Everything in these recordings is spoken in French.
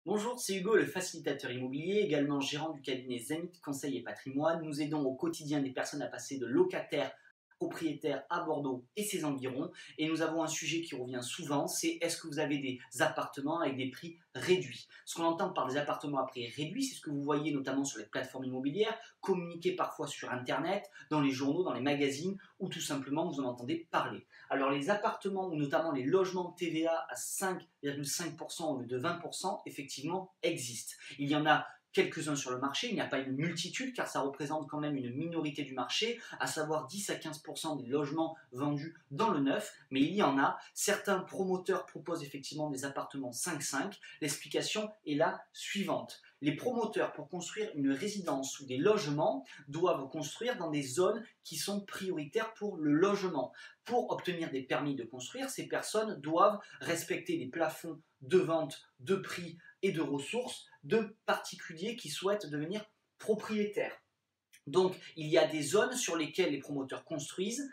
Bonjour, c'est Hugo, le facilitateur immobilier, également gérant du cabinet Zenith Conseil et Patrimoine. Nous aidons au quotidien des personnes à passer de locataire propriétaire à Bordeaux et ses environs. Et nous avons un sujet qui revient souvent, c'est est-ce que vous avez des appartements avec des prix réduits? Ce qu'on entend par des appartements à prix réduits, c'est ce que vous voyez notamment sur les plateformes immobilières, communiquées parfois sur Internet, dans les journaux, dans les magazines, ou tout simplement vous en entendez parler. Alors les appartements, ou notamment les logements TVA à 5,5% au lieu de 20%, effectivement existent. Il y en a quelques-uns sur le marché, il n'y a pas une multitude car ça représente quand même une minorité du marché, à savoir 10 à 15% des logements vendus dans le neuf, mais il y en a. Certains promoteurs proposent effectivement des appartements 5,5. L'explication est la suivante. Les promoteurs, pour construire une résidence ou des logements, doivent construire dans des zones qui sont prioritaires pour le logement. Pour obtenir des permis de construire, ces personnes doivent respecter des plafonds de vente, de prix et de ressources de particuliers qui souhaitent devenir propriétaires. Donc, il y a des zones sur lesquelles les promoteurs construisent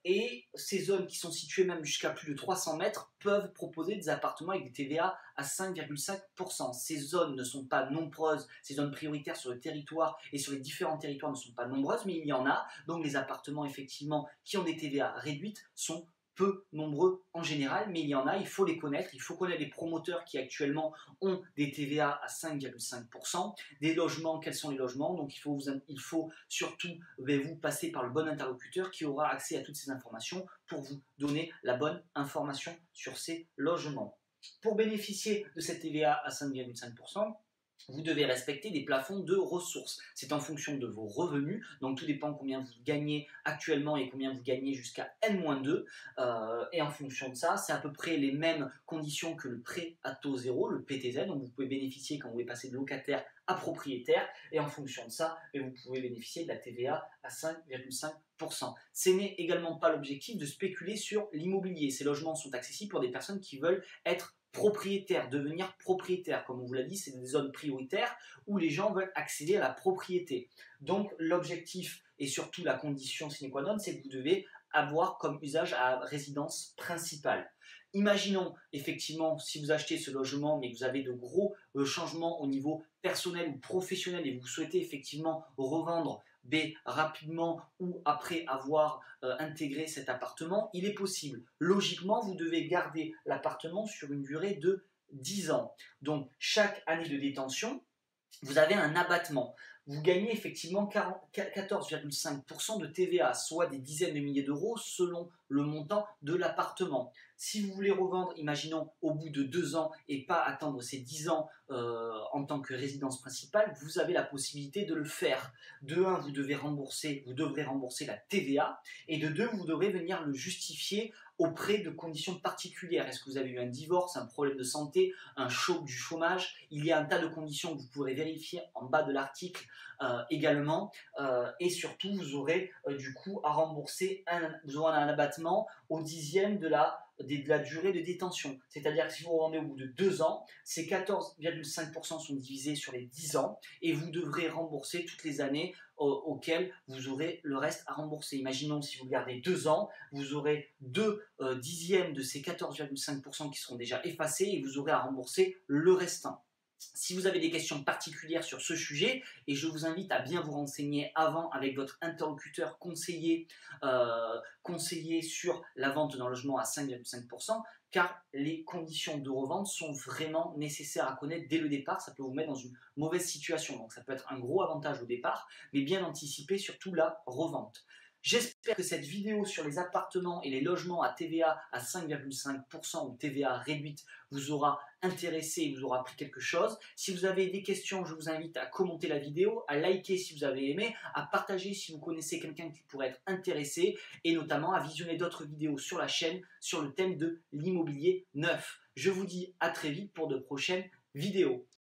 et ces zones qui sont situées même jusqu'à plus de 300 mètres peuvent proposer des appartements avec des TVA à 5,5%. Ces zones ne sont pas nombreuses, ces zones prioritaires sur le territoire et sur les différents territoires ne sont pas nombreuses, mais il y en a. Donc, les appartements effectivement qui ont des TVA réduites sont peu nombreux en général, mais il y en a, il faut les connaître, il faut connaître les promoteurs qui actuellement ont des TVA à 5,5%, des logements, quels sont les logements, donc il faut surtout vous passer par le bon interlocuteur qui aura accès à toutes ces informations pour vous donner la bonne information sur ces logements. Pour bénéficier de cette TVA à 5,5%, vous devez respecter des plafonds de ressources. C'est en fonction de vos revenus, donc tout dépend combien vous gagnez actuellement et combien vous gagnez jusqu'à N-2. Et en fonction de ça, c'est à peu près les mêmes conditions que le prêt à taux zéro, le PTZ, donc vous pouvez bénéficier quand vous voulez passer de locataire à propriétaire, et en fonction de ça, vous pouvez bénéficier de la TVA à 5,5%. Ce n'est également pas l'objectif de spéculer sur l'immobilier. Ces logements sont accessibles pour des personnes qui veulent être propriétaires, devenir propriétaires. Comme on vous l'a dit, c'est des zones prioritaires où les gens veulent accéder à la propriété. Donc l'objectif et surtout la condition sine qua non, c'est que vous devez avoir comme usage à résidence principale. Imaginons effectivement si vous achetez ce logement mais que vous avez de gros changements au niveau personnel ou professionnel et vous souhaitez effectivement revendre rapidement ou après avoir intégré cet appartement, il est possible. Logiquement, vous devez garder l'appartement sur une durée de 10 ans. Donc chaque année de détention, vous avez un abattement. Vous gagnez effectivement 14,5% de TVA, soit des dizaines de milliers d'euros selon le montant de l'appartement. Si vous voulez revendre, imaginons au bout de 2 ans et pas attendre ces 10 ans en tant que résidence principale, vous avez la possibilité de le faire. De 1, vous devrez rembourser la TVA et de 2, vous devrez venir le justifier auprès de conditions particulières. Est-ce que vous avez eu un divorce, un problème de santé, du chômage? Il y a un tas de conditions que vous pourrez vérifier en bas de l'article également et surtout vous aurez du coup à rembourser vous aurez un abattement au 10e de la durée de détention. C'est-à-dire que si vous revendez au bout de 2 ans, ces 14,5% sont divisés sur les 10 ans et vous devrez rembourser toutes les années auxquelles vous aurez le reste à rembourser. Imaginons si vous gardez 2 ans, vous aurez 2 dixièmes de ces 14,5% qui seront déjà effacés et vous aurez à rembourser le restant. Si vous avez des questions particulières sur ce sujet, et je vous invite à bien vous renseigner avant avec votre interlocuteur conseiller sur la vente d'un logement à 5,5%, car les conditions de revente sont vraiment nécessaires à connaître dès le départ. Ça peut vous mettre dans une mauvaise situation, donc ça peut être un gros avantage au départ, mais bien anticiper surtout la revente. J'espère que cette vidéo sur les appartements et les logements à TVA à 5,5% ou TVA réduite vous aura intéressé et vous aura appris quelque chose. Si vous avez des questions, je vous invite à commenter la vidéo, à liker si vous avez aimé, à partager si vous connaissez quelqu'un qui pourrait être intéressé et notamment à visionner d'autres vidéos sur la chaîne sur le thème de l'immobilier neuf. Je vous dis à très vite pour de prochaines vidéos.